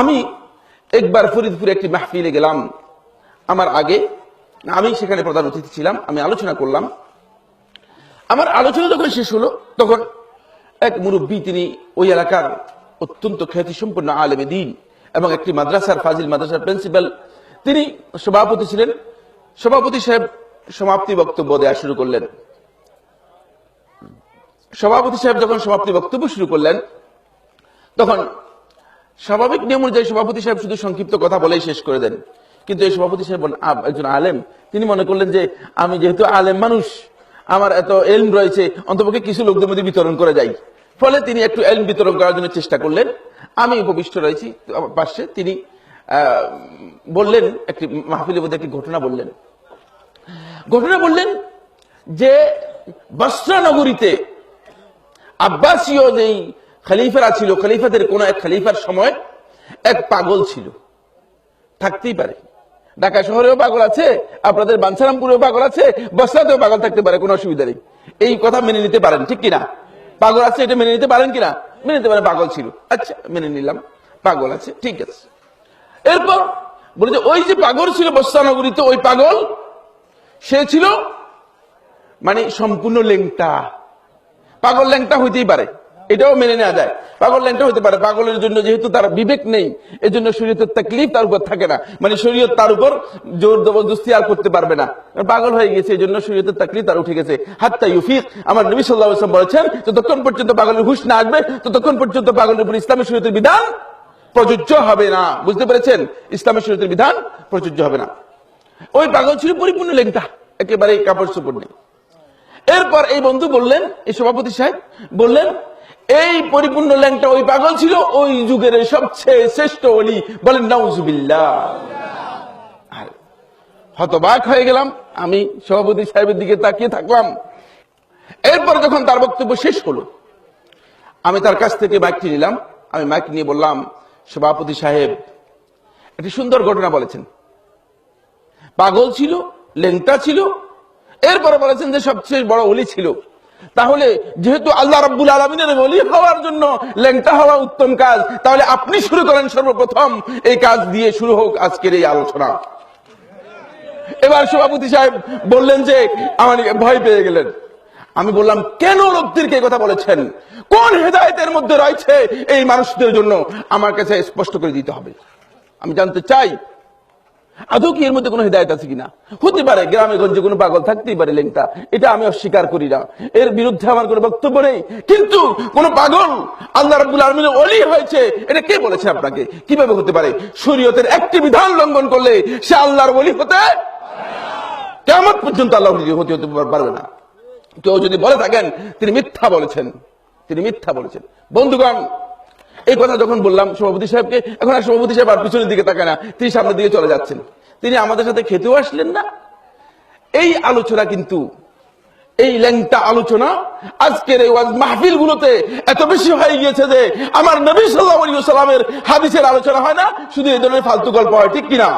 আমি একবার ফরিদপুরে একটি মাহফিলে গেলাম। আমার আগে আমি সেখানে প্রধান অতিথি ছিলাম। আমি আলোচনা করলাম। আমার আলোচনা যখন শেষ হলো তখন এক মুরব্বী, তিনি ওই এলাকার অত্যন্ত খ্যাতিসম্পন্ন আলেমে দ্বীন এবং একটি মাদ্রাসার, ফাজিল মাদ্রাসার প্রিন্সিপাল, তিনি সভাপতি ছিলেন। সভাপতি সাহেব সমাপ্তি বক্তব্য দেওয়া শুরু করলেন। সভাপতি সাহেব যখন সমাপ্তি বক্তব্য শুরু করলেন তখন স্বাভাবিক নিয়ম অনুযায়ী সভাপতি সাহেব শুধু সংক্ষিপ্ত কথা বলেই শেষ করে দেন। কিন্তু এই সভাপতি সাহেব একজন আলেম, তিনি মনে করলেন যে আমি যেহেতু আলেম মানুষ, আমার এত এলম রয়েছে, অন্তপক্ষে কিছু লোকদের মধ্যে বিতরণ করে যাই। ফলে তিনি একটু এলম বিতরণ করার জন্য চেষ্টা করলেন। আমি উপবিষ্ট রয়েছি পাশে। তিনি বললেন, একটি মাহফিলের মধ্যে একটি ঘটনা বললেন যে বসরা নগরীতে আব্বাসীয় যেই খলিফারা ছিল, খলিফাদের কোন এক খলিফার সময় এক পাগল ছিল। থাকতেই পারে, ঢাকা শহরেও পাগল আছে, আপনাদের বাঞ্ছারামপুরেও পাগল আছে, বসরাতেও পাগল থাকতে পারে, কোনো অসুবিধা নেই। এই কথা মেনে নিতে পারেন, ঠিক কিনা? পাগল আছে এটা মেনে নিতে পারেন কিনা? মেনে নিতে পারেন, পাগল ছিল। আচ্ছা, মেনে নিলাম পাগল আছে, ঠিক আছে। এরপর বলে যে ওই যে পাগল ছিল বসরা নগরীতে, ওই পাগল সে ছিল মানে সম্পূর্ণ ল্যাংটা। পাগল ল্যাংটা হইতেই পারে, এটাও মেনে নেওয়া যায়। পাগল ল্যাংটা হতে পারে। পাগলের জন্য যেহেতু তার বিবেক নেই, এজন্য শরীয়তের তাকলিফ তার উপর থাকে না, মানে শরীয়ত তার উপর জোর জবরদস্তি আর করতে পারবে না। পাগল হয়ে গেছে, এই জন্য শরীয়তের তাকলিফ তার উঠে গেছে। হাত্তা ইউফিক, আমার নবী সাল্লাল্লাহু আলাইহি ওয়াসাল্লাম বলেছেন, যতক্ষণ পর্যন্ত পাগলের হুঁশ না আসবে ততক্ষণ পর্যন্ত পাগলের উপর ইসলামী শরীয়তের বিধান প্রযোজ্য হবে না। বুঝতে পেরেছেন? ইসলামী শরীয়তের বিধান প্রযোজ্য হবে না। ওই পাগল ছিল পরিপূর্ণ ল্যাংটা, একেবারে কাপড় চোপড় নেই। এরপর এই বন্ধু বললেন, এই সভাপতি সাহেব বললেন, এই পরিপূর্ণ ল্যাংটা ওই পাগল ছিল ওই যুগের সবচেয়ে শ্রেষ্ঠ ওলি। বলেন নাউজুবিল্লাহ। হতবাক হয়ে গেলাম। আমি সভাপতি সাহেবের দিকে তাকিয়ে থাকলাম। এরপর যখন তার বক্তব্য শেষ হলো, আমি তার কাছ থেকে মাইকটি নিলাম। আমি মাইক নিয়ে বললাম, সভাপতি সাহেব একটি সুন্দর ঘটনা বলেছেন। পাগল ছিল, ল্যাংটা ছিল, এরপরে বলেছেন যে সবচেয়ে বড় ওলি ছিল। তাহলে যেহেতু আল্লাহ রাব্বুল আলামিনের ওলি হওয়ার জন্য ল্যাংটা হওয়া উত্তম কাজ, তাহলে আপনি শুরু করেন সর্বপ্রথম, এই কাজ দিয়ে শুরু হোক আজকের এই আলোচনা। এবার সভাপতি সাহেব বললেন যে আমার ভয় পেয়ে গেলেন। আমি বললাম, কেন লোকদেরকে কথা বলেছেন? কোন হেদায়েতের মধ্যে রয়েছে এই মানুষদের জন্য? আমার কাছে স্পষ্ট করে দিতে হবে। আমি জানতে চাই আদৌ কি এর মধ্যে কোনো হিদায়ত আছে কিনা। হতে পারে গ্রামে গঞ্জে কোনো পাগল থাকতেই পারে ল্যাংটা, এটা আমি অস্বীকার করি না, এর বিরুদ্ধে আমার কোনো বক্তব্য নেই। কিন্তু কোন পাগল আল্লাহ রাব্বুল আলামিনের ওলি হয়েছে, এটা কে বলেছে আপনাকে? কিভাবে হতে পারে? শরীয়তের একটি বিধান লঙ্ঘন করলে সে আল্লাহর ওলি হতে কিয়ামত পর্যন্ত আল্লাহর ওলি হতে পারবে না। কেউ যদি বলে থাকেন তিনি মিথ্যা বলেছেন, তিনি মিথ্যা বলেছেন। বন্ধুগণ, এই কথা যখন বললাম সভাপতি সাহেবকে, এখন আর সভাপতি সাহেব আর পিছনের দিকে তাকায় না, তিনি সামনের দিকে চলে যাচ্ছেন। তিনি আমাদের সাথে খেতেও আসলেন না। এই আলোচনা কিন্তু, এই ল্যাংটা আলোচনা আজকের এই ওয়াজ মাহফিল গুলোতে এত বেশি হয়ে গিয়েছে যে আমার নবী সাল্লাল্লাহু আলাইহি ওয়াসাল্লামের হাদিসের আলোচনা হয় না, শুধু এই ধরনের ফালতু গল্প হয়, ঠিক কিনা?